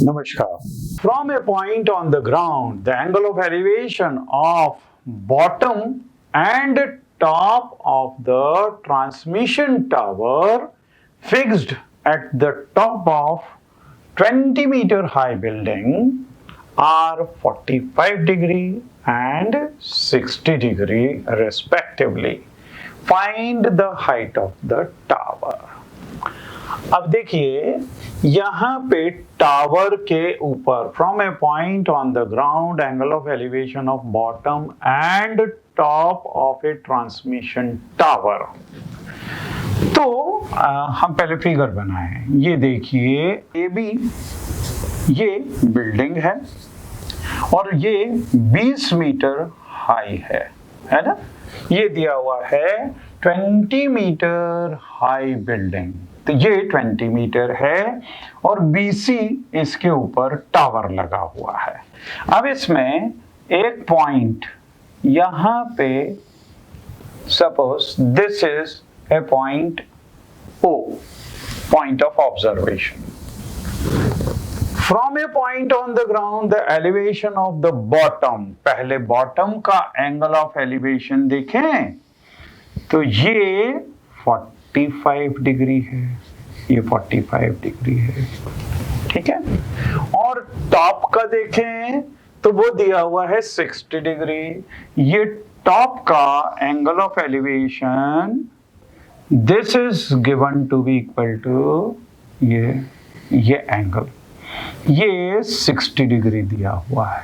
Namaskar. From a point on the ground, the angle of elevation of bottom and top of the transmission tower fixed at the top of 20-meter high building are 45 degree and 60 degree respectively. Find the height of the tower. अब देखिए यहाँ पे tower के ऊपर from A point on the ground angle of elevation of bottom and top of A transmission tower. तो हम पहले figure बनाए। ये देखिए ए बी ये बिल्डिंग है और ये 20 मीटर हाई है ना। ये दिया हुआ है 20 मीटर हाई बिल्डिंग, तो ये 20 मीटर है और BC इसके ऊपर टावर लगा हुआ है। अब इसमें एक पॉइंट यहां पे, suppose this is a point O, point of observation. From A point on the ground the elevation of the bottom, पहले बॉटम का एंगल ऑफ एलिवेशन देखें तो ये 45 डिग्री है, ये 45 डिग्री है, ठीक है। और टॉप का देखें तो वो दिया हुआ है 60 डिग्री। ये टॉप का angle of elevation this is given to be equal to ये एंगल, ये 60 डिग्री दिया हुआ है,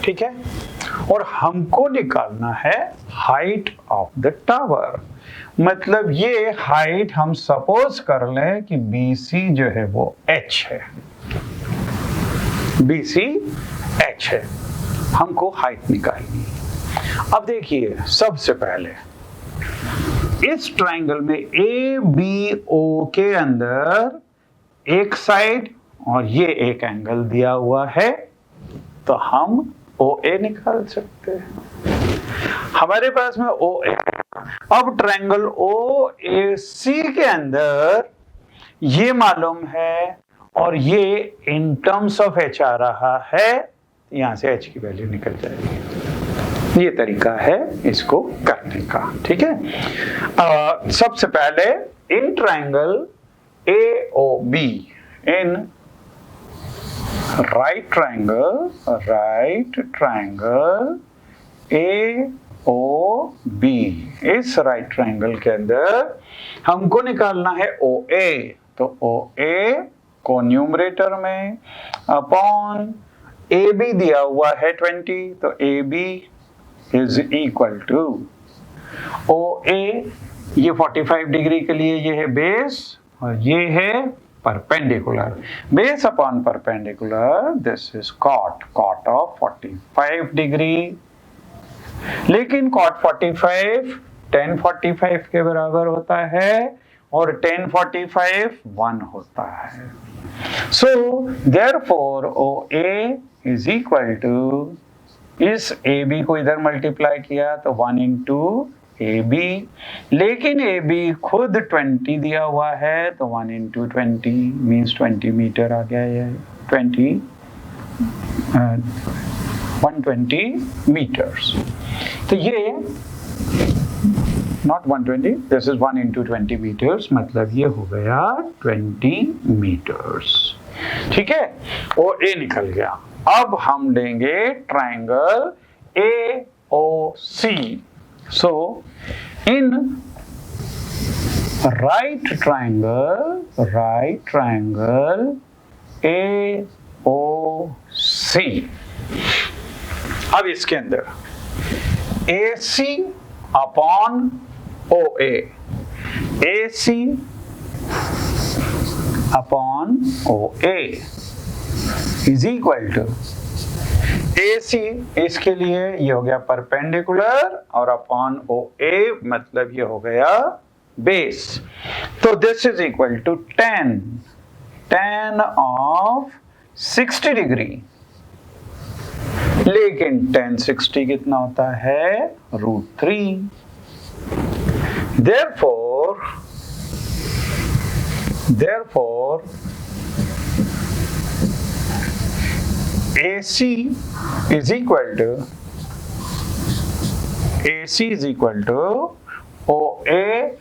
ठीक है। और हमको निकालना है हाइट ऑफ द टावर। मतलब ये हाइट हम सपोज कर लें कि BC जो है वो H है, BC H है, हमको हाइट निकालनी। अब देखिए सबसे पहले इस ट्रायंगल में ABO के अंदर एक साइड और ये एक एंगल दिया हुआ है, तो हम OA निकाल सकते हैं। हमारे पास में OA। अब ट्रायंगल OAC के अंदर ये मालूम है और ये इन टर्म्स ऑफ H आ रहा है, यहां से H की वैल्यू निकल जाएगी। ये तरीका है इसको करने का, ठीक है। सबसे पहले in triangle AOB, in right triangle AOB, इस राइट ट्रायंगल के अंदर हमको निकालना है OA। तो OA को न्यूमरेटर में अपॉन AB दिया हुआ है 20, तो AB is equal to OA, ये 45 डिग्री के लिए ये है बेस और ये है perpendicular. Base upon perpendicular this is cot of 45 degree. लेकिन cot 45 tan 45 के बराबर होता है और tan 45 1 होता है। So therefore OA is equal to, इस AB को इधर मल्टीप्लाई किया तो 1 into AB, लेकिन AB खुद 20 दिया हुआ है तो 1 into 20 मीन्स 20 मीटर आ गया है, 120 meters। तो ये not 120, this is 1 into 20 meters, मतलब ये हो गया 20 meters, ठीक है। और A निकल गया। अब हम लेंगे triangle AOC। So in right triangle AOC, अब इसके अंदर AC upon OA, AC upon OA is equal to AC, इसके लिए ये हो गया परपेंडिकुलर और अपॉन OA मतलब ये हो गया बेस। तो this is equal to tan of 60 degree, लेकिन tan 60 कितना होता है √3। Therefore Therefore, AC is equal to OA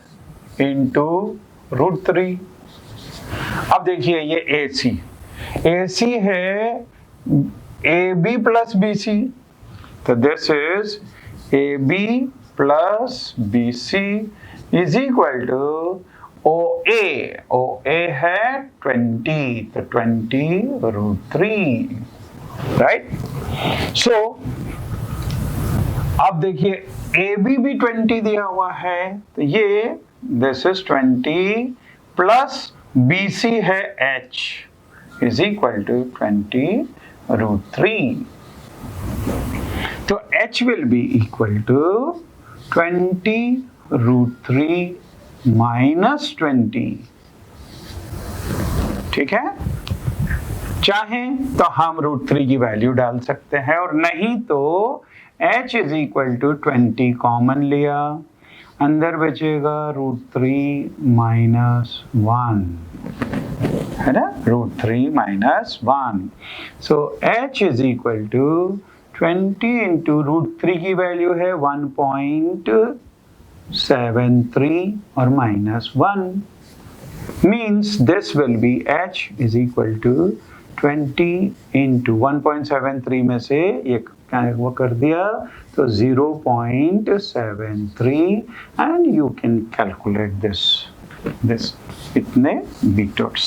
into √3. अब देखिए ये AC है AB plus BC, तो this is AB plus BC is equal to OA है 20, तो 20√3, right? So अब देखिए AB भी 20 दिया हुआ है, तो ये this is 20 plus BC है H is equal to 20√3. तो H will be equal to 20√3 minus 20. ठीक है, चाहें तो हम √3 की वैल्यू डाल सकते हैं, और नहीं तो H is equal to 20 common लिया, अंदर बचेगा √3 minus 1, है ना, √3 minus 1. So H is equal to 20 into √3 की वैल्यू है 1.73 और -1 means this will be H is equal to 20 into 1.73 में से ये वो कर दिया तो 0.73 and you can calculate this इतने बीटर्स.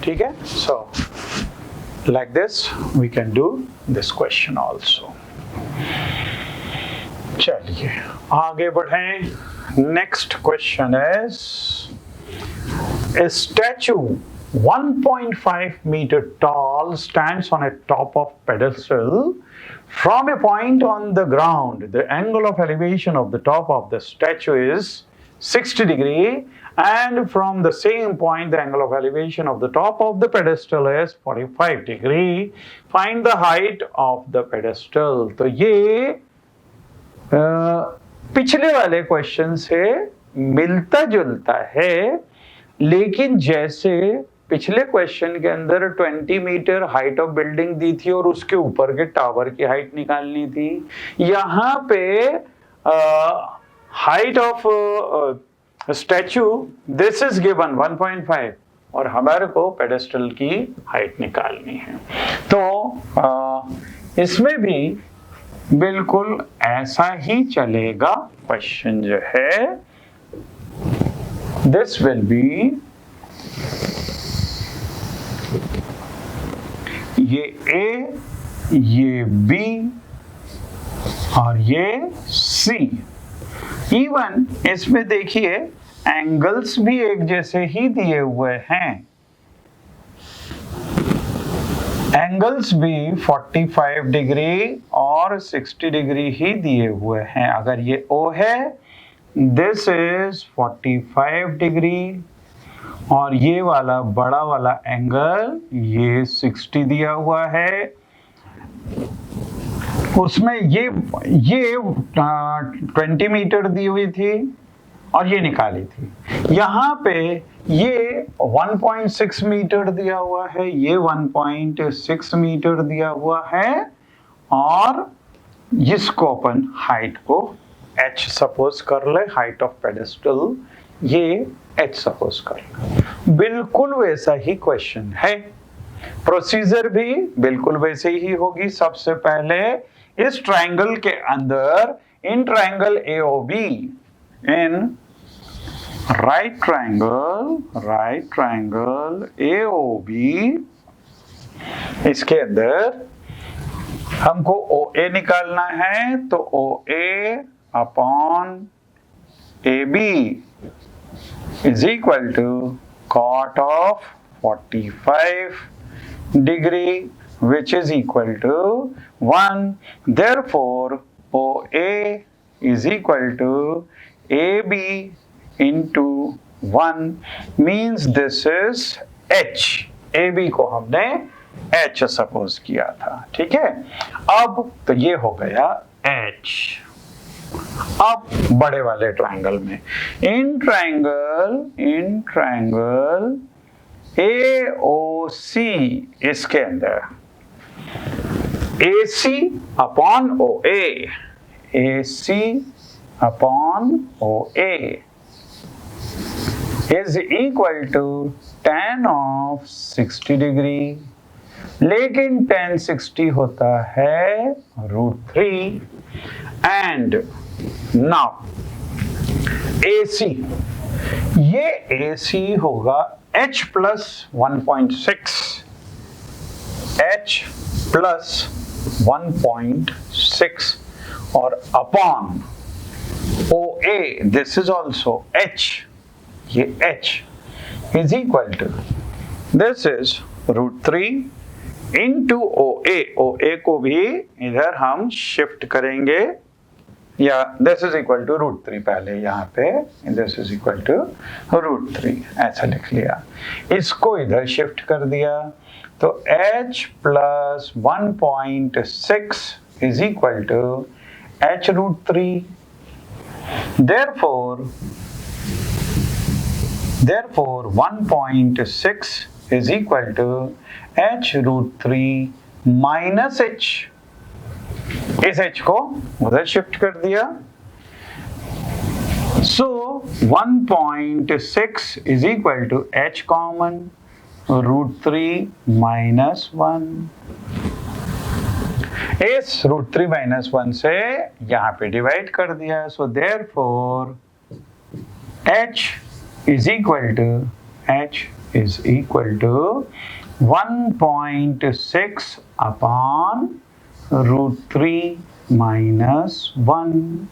ठीक है, so like this we can do this question also. चलिए आगे बढ़ें. Next question is, a statue 1.5 meter tall stands on a top of pedestal. From a point on the ground, the angle of elevation of the top of the statue is 60 degree, and from the same point the angle of elevation of the top of the pedestal is 45 degree. Find the height of the pedestal. तो ये पिछले वाले question से मिलता जुलता है, लेकिन जैसे पिछले क्वेश्चन के अंदर 20 मीटर हाइट ऑफ बिल्डिंग दी थी और उसके ऊपर के टावर की हाइट निकालनी थी, यहाँ पे height of statute this is given 1.5 और हमारे को पेडेस्टल की हाइट निकालनी है. तो इसमें भी बिल्कुल ऐसा ही चलेगा. क्वेश्चन जो है दिस विल बी, ये A, ये B और ये C. इवन इसमें देखिए एंगल्स भी एक जैसे ही दिए हुए हैं. एंगल्स भी 45 डिग्री और 60 डिग्री ही दिए हुए हैं. अगर ये O है, दिस इज 45 डिग्री, और ये वाला बड़ा वाला एंगल ये 60 दिया हुआ है. उसमें ये 20 मीटर दी हुई थी और ये निकाली थी. यहाँ पे ये 1.6 मीटर दिया हुआ है, ये 1.6 मीटर दिया हुआ है, और इसको अपन हाइट को h सपोज कर ले, हाइट ऑफ पेडेस्टल ये h सपोज कर ले. बिल्कुल वैसा ही क्वेश्चन है. प्रोसीजर भी बिल्कुल वैसे ही होगी. सबसे पहले इस ट्रायंगल के अंदर, in triangle AOB, in right triangle AOB, इसके अंदर हमको OA निकालना है. तो OA upon AB is equal to cot of 45 degree, which is equal to 1. Therefore, OA is equal to AB into 1 means this is H. AB को हमने H suppose किया था. ठीक है, अब तो ये हो गया H. अब बड़े वाले ट्रायंगल में। इन ट्रायंगल AOC इसके अंदर AC upon OA, AC upon OA is equal to tan of 60 degree, लेकिन tan 60 होता है √3 and now AC, ये AC होगा H plus 1.6, H plus 1.6 और upon OA, this is also H, ये H is equal to, this is √3 into OA, OA को भी इधर हम शिफ्ट करेंगे, या this is equal to √3, पहले यहाँ पे this is equal to √3 ऐसा लिख लिया, इसको इधर शिफ्ट कर दिया, तो H plus 1.6 is equal to H √3, therefore 1.6 is equal to H √3 minus H, इस H को उधर शिफ्ट कर दिया, so 1.6 is equal to H common √3 minus 1, इस √3 minus 1 से यहाँ पे डिवाइड कर दिया, so therefore H is equal to 1.6 upon √3 minus 1.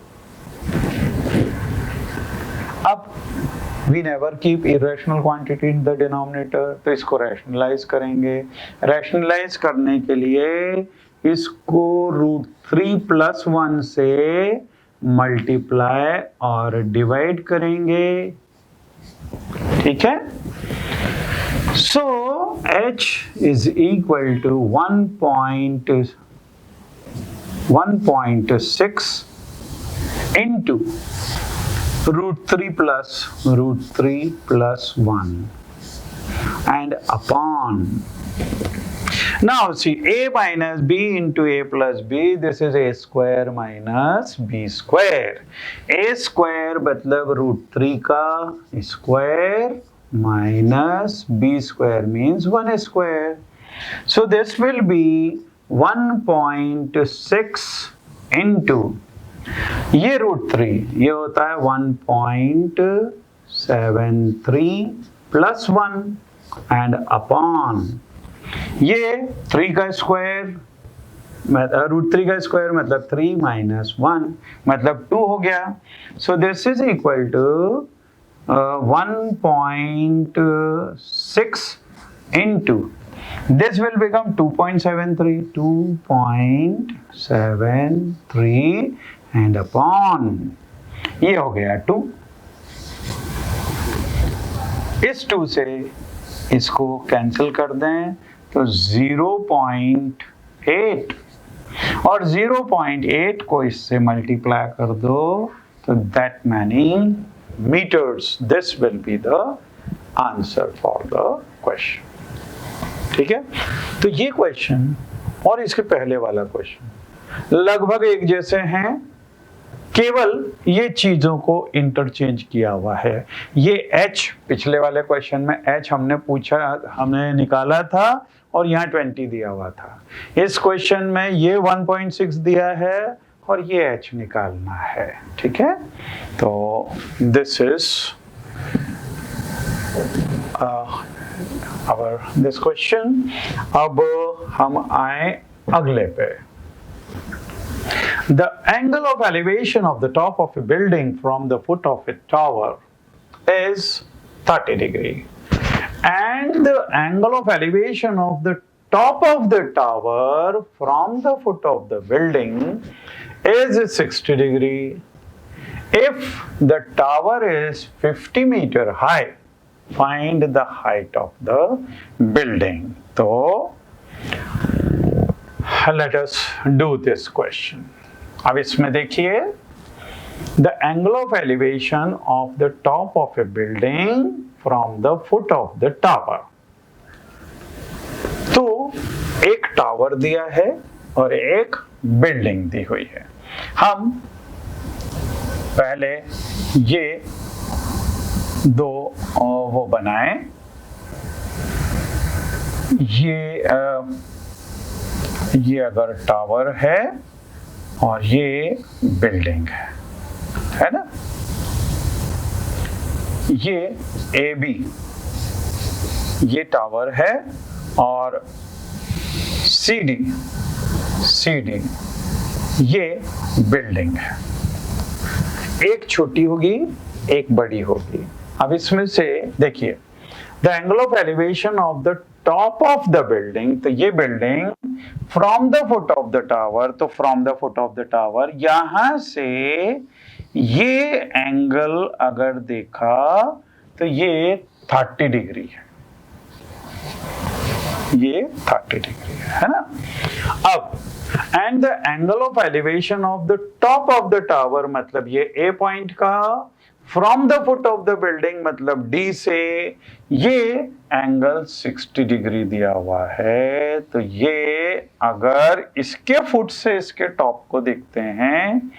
अब we never keep irrational quantity in the denominator, तो इसको rationalize करेंगे, rationalize करने के लिए इसको √3 plus 1 से मल्टीप्लाई और डिवाइड करेंगे, ठीक है। So H is equal to 1.6 into √3 plus 1 and upon, now see A minus B into A plus B, this is A square minus B square, A square मतलब √3 का square minus B square means 1 square, so this will be 1.6 into ये √3, ये होता है 1.73 plus 1 and upon ये 3 का square, √3 का square मतलब 3 minus 1 मतलब 2 हो गया, so this is equal to 1.6 into, this will become 2.73 and upon ये हो गया 2, इस 2 से इसको कैंसिल कर दें तो 0.8 और 0.8 को इससे मल्टीप्लाई कर दो तो that many meters, this will be the answer for the question, ठीक है। तो ये क्वेश्चन और इसके पहले वाला क्वेश्चन लगभग एक जैसे हैं, केवल ये चीजों को इंटरचेंज किया हुआ है। ये H पिछले वाले क्वेश्चन में H हमने निकाला था और यहाँ 20 दिया हुआ था, इस क्वेश्चन में ये 1.6 दिया है और ये H निकालना है, ठीक है। तो दिस इज दिस क्वेश्चन। अब हम आए अगले पे। The angle of elevation of the top of a building from the foot of a tower is 30 degree and the angle of elevation of the top of the tower from the foot of the building is 60 degree. If the tower is 50 meter high, find the height of the building. So let us do this question. अब इसमें देखिए the angle of elevation of the top of a building from the foot of the tower. तो एक tower दिया है और एक building दी हुई है। हम पहले ये दो वो बनाए, ये अगर टावर है और ये बिल्डिंग है ना, ये AB ये टावर है और CD ये बिल्डिंग है। एक छोटी होगी एक बड़ी होगी। अब इसमें से देखिए, the angle of elevation of the top of the building, तो ये building from the foot of the tower, तो from the foot of the tower यहां से ये एंगल अगर देखा तो ये 30 डिग्री है, ये 30 डिग्री है ना। अब and the angle of elevation of the top of the tower, मतलब ये A पॉइंट का from the foot of the building मतलब D से ये एंगल 60 डिग्री दिया हुआ है। तो ये अगर इसके फुट से इसके टॉप को देखते हैं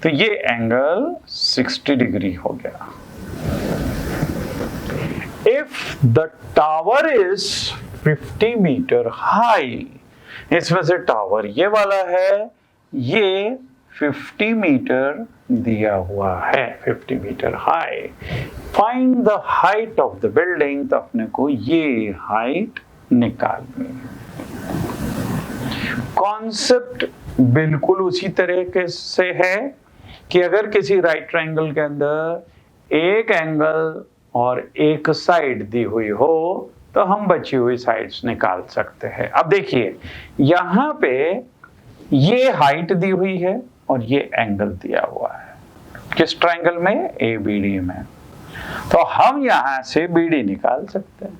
तो ये एंगल 60 डिग्री हो गया। If the tower is 50 meter high, इसमें से टावर ये वाला है, ये 50 मीटर दिया हुआ है, 50 meter high. Find the height of the building, तो अपने को ये हाइट निकालनी है। कॉन्सेप्ट बिल्कुल उसी तरीके से है कि अगर किसी राइट ट्रायंगल के अंदर एक एंगल और एक साइड दी हुई हो तो हम बची हुई साइड्स निकाल सकते हैं। अब देखिए यहां पे ये हाइट दी हुई है और ये एंगल दिया हुआ है, किस ट्रायंगल में? ABD में। तो हम यहां से BD निकाल सकते हैं।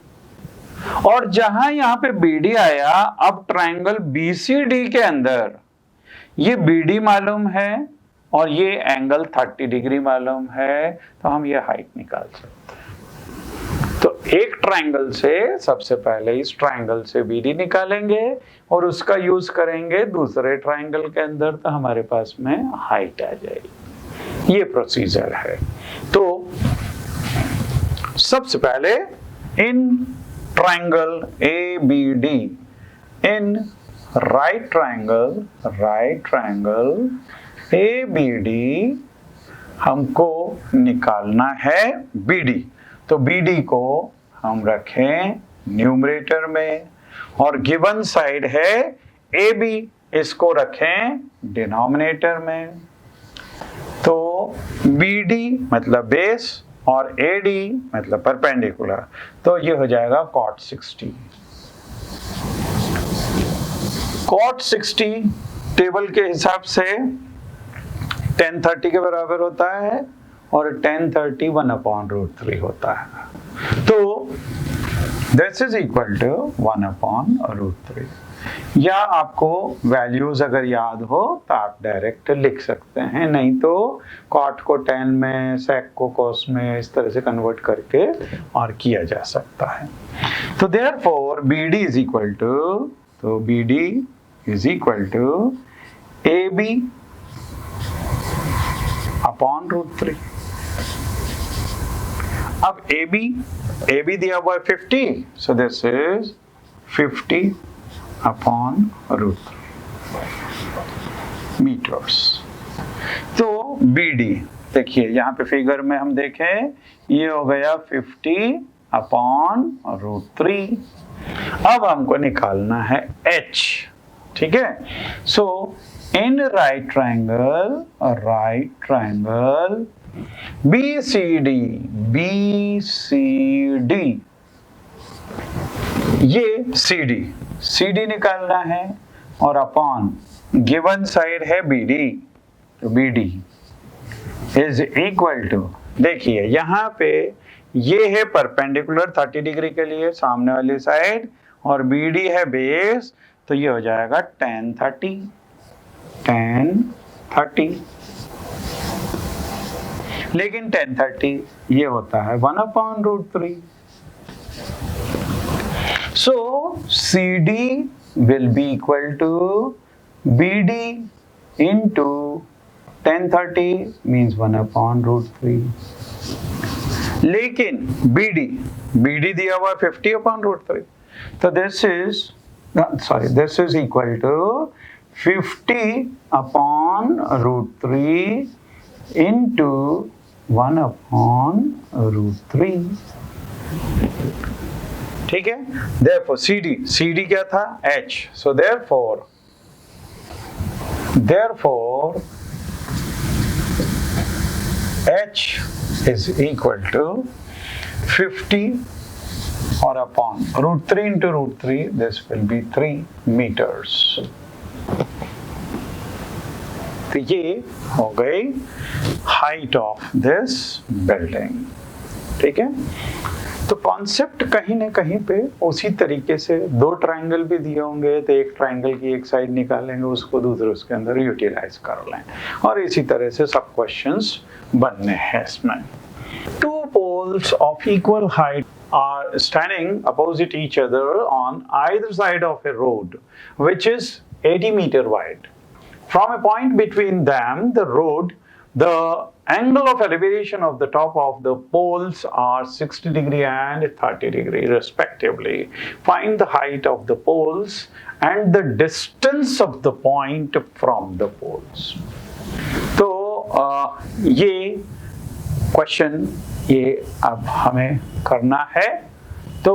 और जहां यहां पे BD आया, अब ट्रायंगल BCD के अंदर ये BD मालूम है और ये एंगल 30 डिग्री मालूम है, तो हम ये हाइट निकाल सकते हैं। तो एक ट्रायंगल से सबसे पहले इस ट्रायंगल से BD निकालेंगे और उसका यूज करेंगे दूसरे ट्रायंगल के अंदर, तो हमारे पास में हाइट आ जाएगी। ये प्रोसीजर है। तो सबसे पहले in triangle ABD, in right triangle ABD हमको निकालना है BD। तो BD को हम रखें न्यूमरेटर में और गिवन साइड है AB, इसको रखें डिनोमिनेटर में। तो BD मतलब बेस और AD मतलब परपेंडिकुलर, तो ये हो जाएगा cot 60। cot 60 टेबल के हिसाब से tan 30 के बराबर होता है और tan 30 1/√3 होता है। तो दिस इज इक्वल टू 1/√3। या आपको वैल्यूज अगर याद हो तो आप डायरेक्ट लिख सकते हैं, नहीं तो कॉट को tan में, सेक को cos में, इस तरह से कन्वर्ट करके और किया जा सकता है। तो therefore BD is equal to, तो BD is equal to AB upon √3। अब AB दिया हुआ है 50, so this is 50 upon √3 meters। तो BD देखिए यहाँ पे फिगर में हम देखें, ये हो गया 50 upon √3। अब हमको निकालना है H, ठीक है। सो इन राइट ट्रायंगल BCD, ये CD निकालना है और अपॉन गिवन साइड है BD, तो BD इज इक्वल टू, देखिए यहाँ पे ये है परपेंडिकुलर 30 डिग्री के लिए सामने वाली साइड और BD है बेस, तो ये हो जाएगा tan 30। लेकिन 1030 ये होता है 1/√3. So CD will be equal to BD into 1030 means 1/√3. लेकिन BD दिया हुआ 50/√3. तो this is equal to 50/√3 into 1/√3. ठीक है. Therefore CD क्या था? H. So therefore H is equal to 50 or upon √3 into √3. This will be 3 meters. तो ये हो गई हाइट ऑफ दिस बिल्डिंग. ठीक है. तो कॉन्सेप्ट कहीं ना कहीं पे उसी तरीके से दो ट्रायंगल भी दिए होंगे तो एक ट्रायंगल की एक साइड निकालेंगे, उसको दूसरे उसके अंदर यूटिलाइज कर लें, और इसी तरह से सब क्वेश्चंस बनने हैं इसमें. Two poles of equal height are standing opposite each other on either side of a road which is 80 meter wide. From a point between them, the angle of elevation of the top of the poles are 60 degree and 30 degree respectively. Find the height of the poles and the distance of the point from the poles. तो ये question ये अब हमें करना है. तो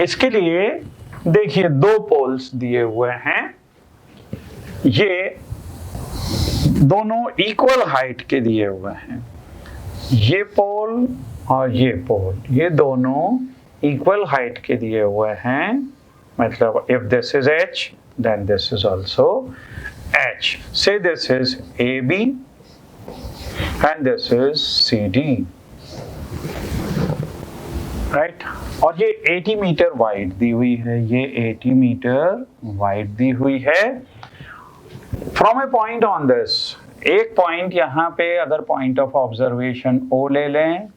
इसके लिए देखिए दो पोल्स दिए हुए हैं, ये दोनों इक्वल हाइट के दिए हुए हैं. ये पोल और ये पोल, ये दोनों इक्वल हाइट के दिए हुए हैं. मतलब if this is H then this is also H. Say this is AB and this is CD, right? और ये 80 मीटर वाइड दी हुई है, ये 80 मीटर वाइड दी हुई है. From a point on this, एक पॉइंट यहाँ पे अगर पॉइंट ऑफ ऑब्जर्वेशन O ले लें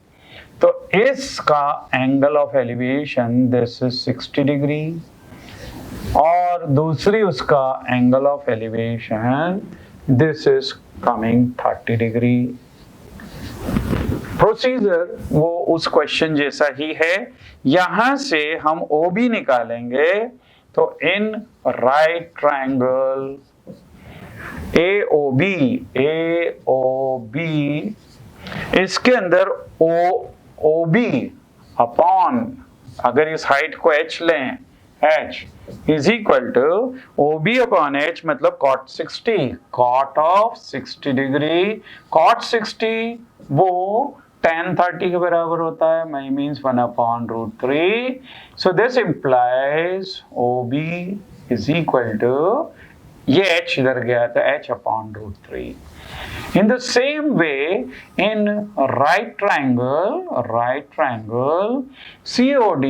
तो इसका angle of elevation this is 60 degree और दूसरी उसका angle of elevation this is coming 30 degree. Procedure वो उस क्वेश्चन जैसा ही है. यहां से हम OB निकालेंगे तो इन राइट ट्रायंगल AOB इसके अंदर OB अपॉन, अगर इस हाइट को H लें, H is equal to OB upon H मतलब cot 60, cot of 60 degree. cot 60 वो tan 30 के बराबर होता है, means 1/√3. So this implies OB is equal to, ये H इधर गया था, H/√3. In the same way, in right triangle COD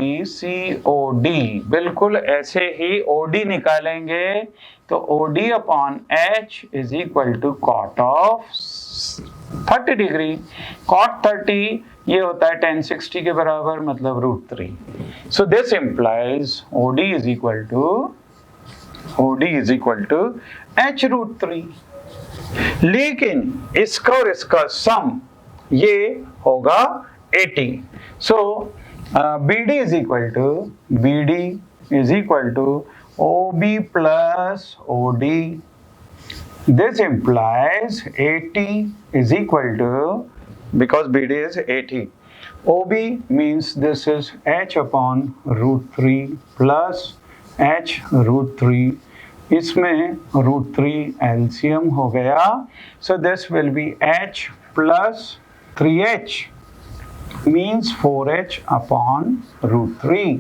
बिल्कुल ऐसे ही OD निकालेंगे तो OD upon H is equal to cot of 30 degree. cot 30 ये होता है tan 60 के बराबर मतलब √3. So this implies OD is equal to H√3. लेकिन इसका और इसका सम ये होगा 80. सो BD is equal to OB plus OD. This implies 80 is equal to, because BD is 80, OB means this is H/√3 plus H√3. इसमें √3 LCM हो गया. So this will be H plus 3H means 4H/√3.